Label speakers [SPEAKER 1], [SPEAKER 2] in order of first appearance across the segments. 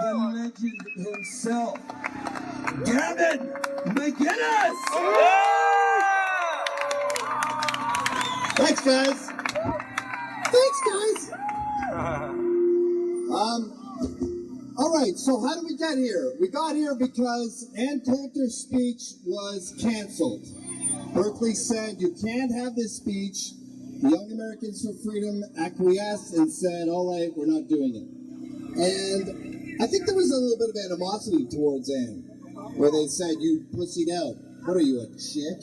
[SPEAKER 1] the legend himself, Gavin McInnes!
[SPEAKER 2] Thanks, guys. All right, so how did we get here? We got here because Ann Coulter's speech was canceled. Berkeley said, you can't have this speech. The Young Americans for Freedom acquiesced and said, all right, we're not doing it. And I think there was a little bit of animosity towards Ann, where they said, you pussied out. What are you, a chick?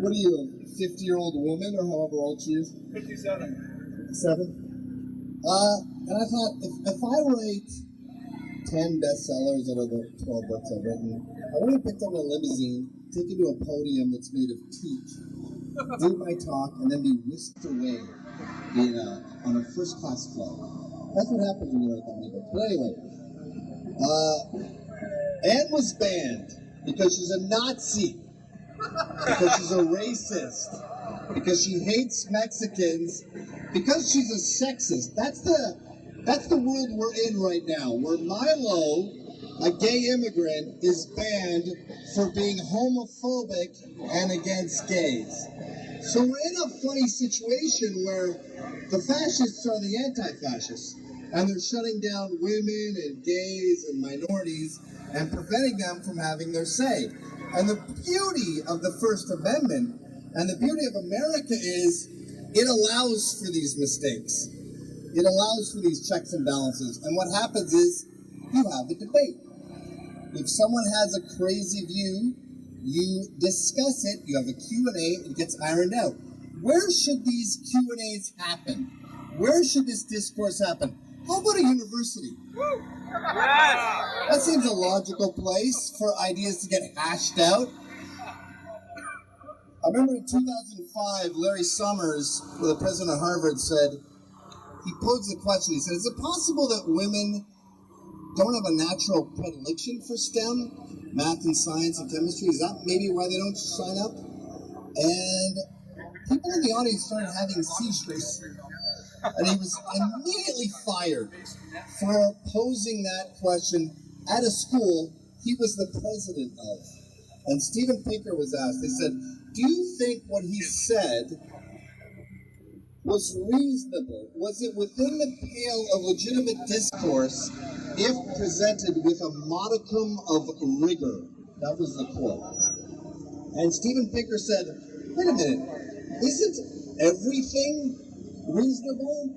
[SPEAKER 2] What are you, a 50-year-old woman, or however old she is?
[SPEAKER 3] 57.
[SPEAKER 2] 7? And I thought, if I write 10 bestsellers out of the 12 books I've written, I want to pick up a limousine, take it to a podium that's made of teak, do my talk, and then be whisked away on a first-class flight. That's what happens when you write that many books. But anyway, Anne was banned because she's a Nazi, because she's a racist, because she hates Mexicans, because she's a sexist. That's the world we're in right now, where Milo, a gay immigrant, is banned for being homophobic and against gays. So we're in a funny situation where the fascists are the anti-fascists, and they're shutting down women and gays and minorities and preventing them from having their say. And the beauty of the First Amendment and the beauty of America is it allows for these mistakes. It allows for these checks and balances. And what happens is you have a debate. If someone has a crazy view, you discuss it, you have a Q&A, it gets ironed out. Where should these Q&As happen? Where should this discourse happen? How about a university? That seems a logical place for ideas to get hashed out. I remember in 2005, Larry Summers, the president of Harvard, said, he posed the question, he said, is it possible that women don't have a natural predilection for STEM, math and science and chemistry? Is that maybe why they don't sign up? And people in the audience started having seizures. And he was immediately fired for posing that question at a school he was the president of. And Steven Pinker was asked, they said, do you think what he said was reasonable? Was it within the pale of legitimate discourse if presented with a modicum of rigor? That was the quote. And Steven Pinker said, wait a minute, isn't everything reasonable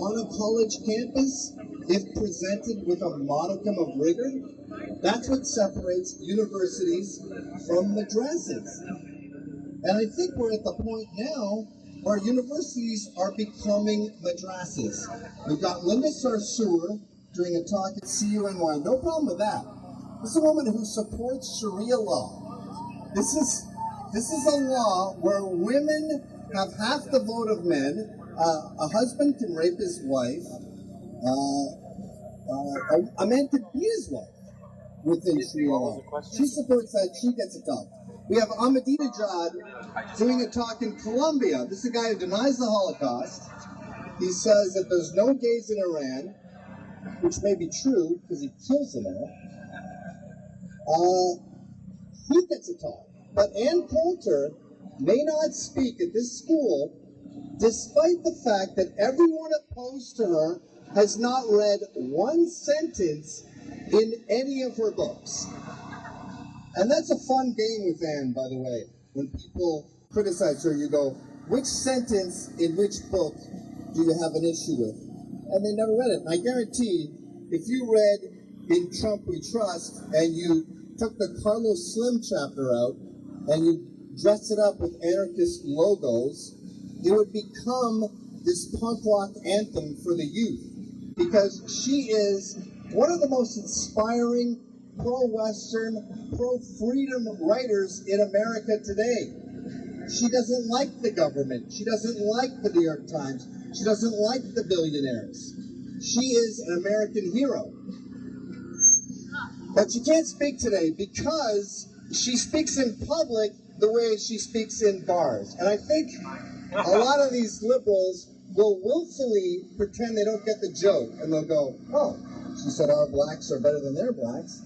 [SPEAKER 2] on a college campus if presented with a modicum of rigor? That's what separates universities from madrasas. And I think we're at the point now where universities are becoming madrasas. We've got Linda Sarsour doing a talk at CUNY. No problem with that. This is a woman who supports Sharia law. This is a law where women have half the vote of men. A husband can rape his wife. A man can beat his wife within Sharia law. She supports that. She gets a talk. We have Ahmadinejad doing a talk in Colombia. This is a guy who denies the Holocaust. He says that there's no gays in Iran, which may be true because he kills them all. He gets a talk. But Ann Coulter may not speak at this school despite the fact that everyone opposed to her has not read one sentence in any of her books. And that's a fun game with Ann, by the way. When people criticize her, you go, which sentence in which book do you have an issue with? And they never read it. And I guarantee, if you read In Trump We Trust, and you took the Carlos Slim chapter out, and you dressed it up with anarchist logos, it would become this punk rock anthem for the youth. Because she is one of the most inspiring pro-Western, pro-freedom writers in America today. She doesn't like the government. She doesn't like the New York Times. She doesn't like the billionaires. She is an American hero. But she can't speak today because she speaks in public the way she speaks in bars. And I think a lot of these liberals will willfully pretend they don't get the joke, and they'll go, oh, she said our blacks are better than their blacks.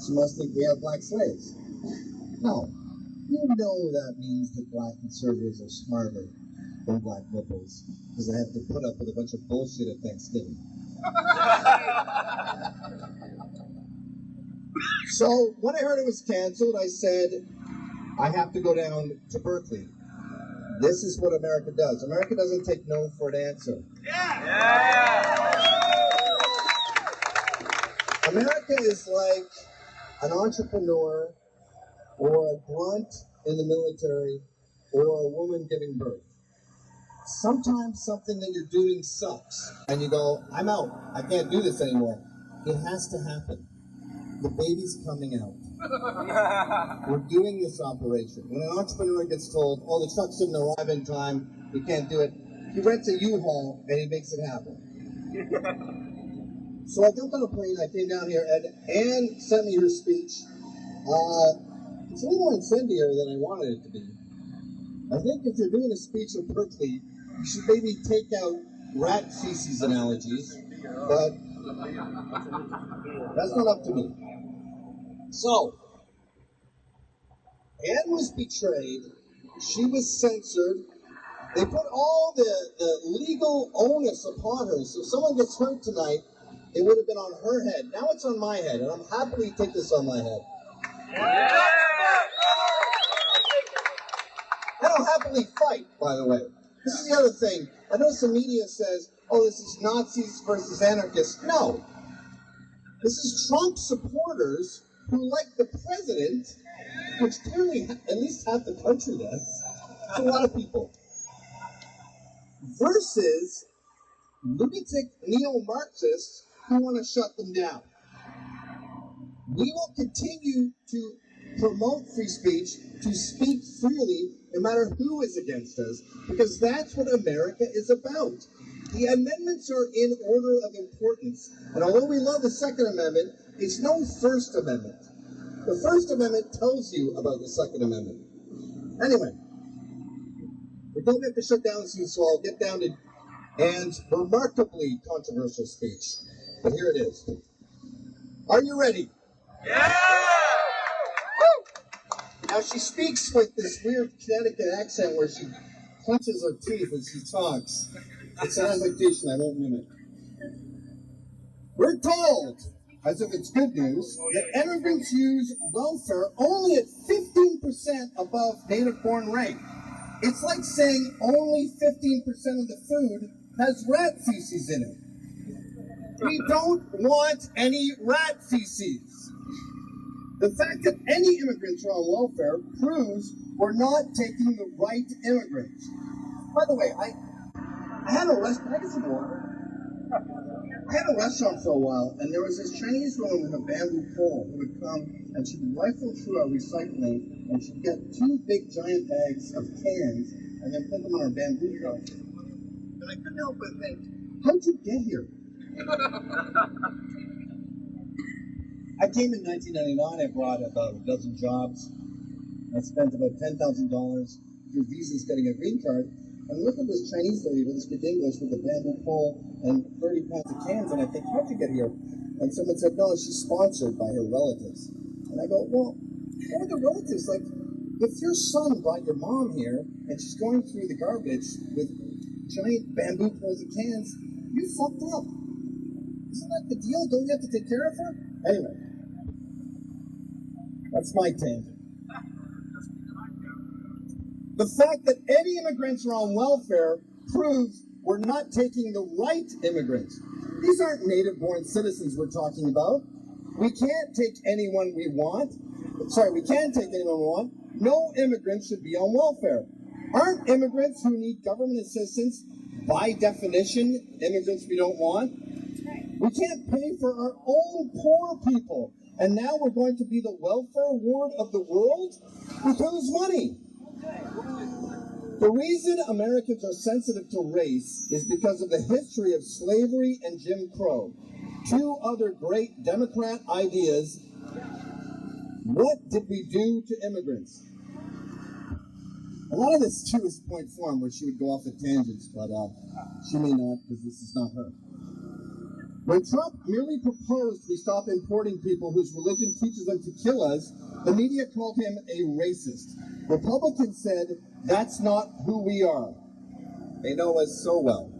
[SPEAKER 2] She must think we have black slaves. No, you know that means that black conservatives are smarter than black liberals because they have to put up with a bunch of bullshit at Thanksgiving. So when I heard it was canceled, I said, I have to go down to Berkeley. This is what America does. America doesn't take no for an answer. America is like an entrepreneur or a grunt in the military or a woman giving birth. Sometimes something that you're doing sucks and you go, I'm out. I can't do this anymore. It has to happen. The baby's coming out. We're doing this operation. When an entrepreneur gets told, oh, the trucks didn't arrive in time, we can't do it, he rents a U-Haul and he makes it happen. So I jumped on a plane, I came down here, and Anne sent me her speech. It's a little more incendiary than I wanted it to be. I think if you're doing a speech at Berkeley, you should maybe take out rat feces analogies, but that's not up to me. So, Anne was betrayed, she was censored, they put all the legal onus upon her, so if someone gets hurt tonight, it would have been on her head. Now it's on my head, and I'm happily take this on my head. And I'll happily fight, by the way. This is the other thing. I know some media says, oh, this is Nazis versus anarchists. No. This is Trump supporters who like the president, which clearly at least half the country does. It's a lot of people. Versus lunatic neo-Marxists who want to shut them down. We will continue to promote free speech, to speak freely, no matter who is against us, because that's what America is about. The amendments are in order of importance, and although we love the Second Amendment, it's no First Amendment. The First Amendment tells you about the Second Amendment. Anyway, we don't have to shut down soon, so I'll get down to Anne's remarkably controversial speech. But here it is. Are you ready?
[SPEAKER 3] Yeah!
[SPEAKER 2] Woo! Now she speaks with this weird Connecticut accent where she clenches her teeth as she talks. It's an affectation I won't mimic. We're told, as if it's good news, that immigrants use welfare only at 15% above native-born rate. It's like saying only 15% of the food has rat feces in it. We don't want any rat feces. The fact that any immigrants are on welfare proves we're not taking the right immigrants. By the way, I had a restaurant. I had a restaurant for a while, and there was this Chinese woman with a bamboo pole who would come and she'd rifle through our recycling, and she'd get 2 big giant bags of cans and then put them on our bamboo truck. And I couldn't help but think, how'd you get here? I came in 1999. I brought about a dozen jobs. I spent about $10,000 through visas getting a green card. And look at this Chinese lady who speaks English with a bamboo pole and 30 pounds of cans. And I think, how'd you get here? And someone said, no, she's sponsored by her relatives. And I go, well, what are the relatives? Like, if your son brought your mom here and she's going through the garbage with giant bamboo poles of cans, you fucked up. Isn't that the deal? Don't you have to take care of her? Anyway, that's my tangent. The fact that any immigrants are on welfare proves we're not taking the right immigrants. These aren't native-born citizens we're talking about. We can't take anyone we want. We can take anyone we want. No immigrants should be on welfare. Aren't immigrants who need government assistance, by definition, immigrants we don't want? We can't pay for our own poor people. And now we're going to be the welfare ward of the world? With whose money? The reason Americans are sensitive to race is because of the history of slavery and Jim Crow. 2 other great Democrat ideas. What did we do to immigrants? A lot of this too is point form, where she would go off at tangents, but she may not, because this is not her. When Trump merely proposed we stop importing people whose religion teaches them to kill us, the media called him a racist. Republicans said, that's not who we are. They know us so well.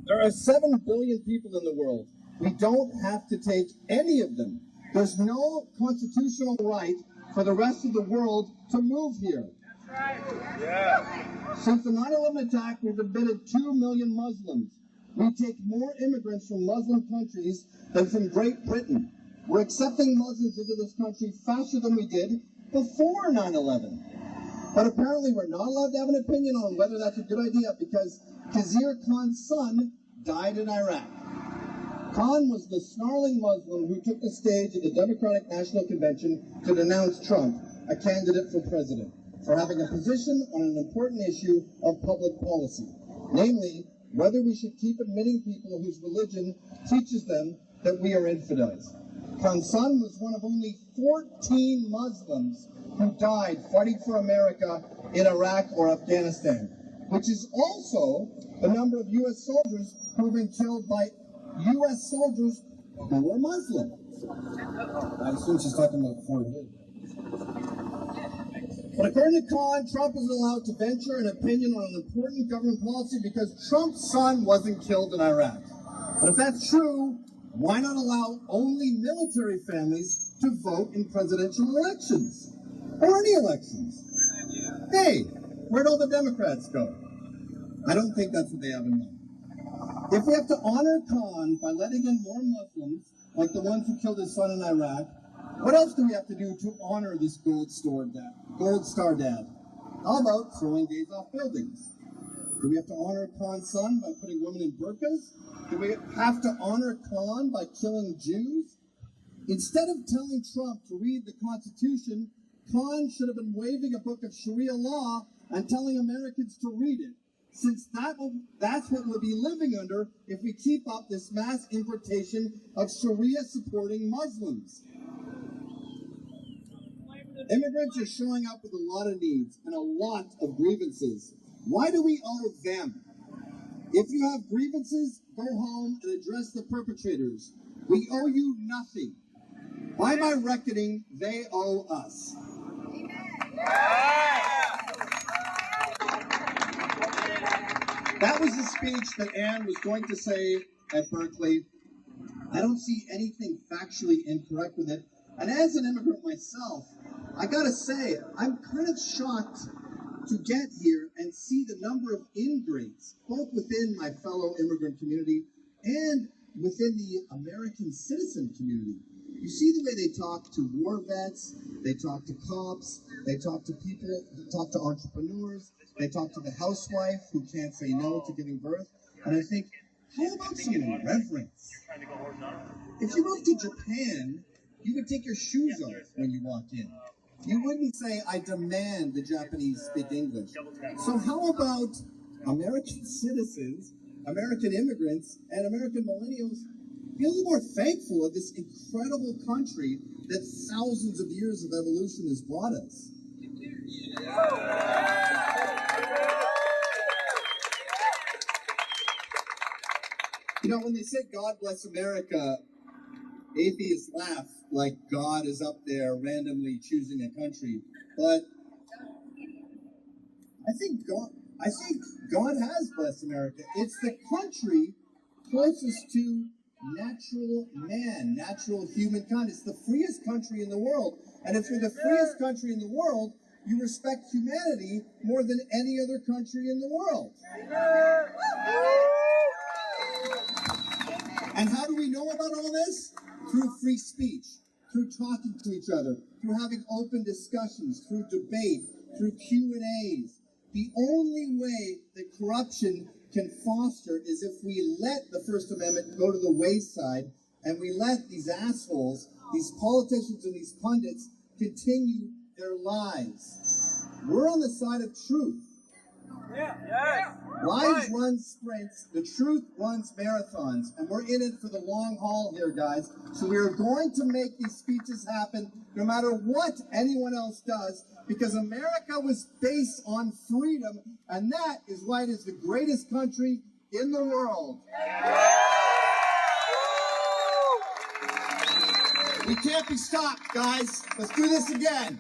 [SPEAKER 2] There are 7 billion people in the world. We don't have to take any of them. There's no constitutional right for the rest of the world to move here.
[SPEAKER 3] That's right. Yeah.
[SPEAKER 2] Since the 9/11 attack, we've admitted 2 million Muslims. We take more immigrants from Muslim countries than from Great Britain. We're accepting Muslims into this country faster than we did before 9/11. But apparently we're not allowed to have an opinion on whether that's a good idea because Khizr Khan's son died in Iraq. Khan was the snarling Muslim who took the stage at the Democratic National Convention to denounce Trump, a candidate for president, for having a position on an important issue of public policy, namely whether we should keep admitting people whose religion teaches them that we are infidels. Khan's son was one of only 14 Muslims who died fighting for America in Iraq or Afghanistan, which is also the number of U.S. soldiers who have been killed by U.S. soldiers who were Muslim. I assume she's talking about Fort Hood. But according to Khan, Trump isn't allowed to venture an opinion on an important government policy because Trump's son wasn't killed in Iraq. But if that's true, why not allow only military families to vote in presidential elections? Or any elections? Hey, where'd all the Democrats go? I don't think that's what they have in mind. If we have to honor Khan by letting in more Muslims, like the ones who killed his son in Iraq, what else do we have to do to honor this gold star dad? How about throwing gays off buildings? Do we have to honor Khan's son by putting women in burqas? Do we have to honor Khan by killing Jews? Instead of telling Trump to read the Constitution, Khan should have been waving a book of Sharia law and telling Americans to read it, since that's what we'll be living under if we keep up this mass importation of Sharia-supporting Muslims. Immigrants are showing up with a lot of needs and a lot of grievances. Why do we owe them? If you have grievances, go home and address the perpetrators. We owe you nothing. By my reckoning, they owe us. That was the speech that Anne was going to say at Berkeley. I don't see anything factually incorrect with it. And as an immigrant myself, I gotta say, I'm kind of shocked to get here and see the number of ingrates, both within my fellow immigrant community and within the American citizen community. You see the way they talk to war vets, they talk to cops, they talk to people, they talk to entrepreneurs, they talk to the housewife who can't say no to giving birth. And I think, how about some reverence? If you went to Japan, you would take your shoes off when you walked in. You wouldn't say, I demand the Japanese speak English. So how about American citizens, American immigrants, and American millennials be a little more thankful of this incredible country that thousands of years of evolution has brought us? You know, when they say God bless America, atheists laugh like God is up there randomly choosing a country. But I think God has blessed America. It's the country closest to natural man, natural humankind. It's the freest country in the world. And if you're the freest country in the world, you respect humanity more than any other country in the world. And how do we know about all this? Through free speech, through talking to each other, through having open discussions, through debate, through Q&As. The only way that corruption can foster is if we let the First Amendment go to the wayside and we let these assholes, these politicians and these pundits continue their lies. We're on the side of truth. Lies run sprints, the truth runs marathons, and we're in it for the long haul here, guys. So we are going to make these speeches happen no matter what anyone else does, because America was based on freedom, and that is why it is the greatest country in the world. We can't be stopped, guys. Let's do this again.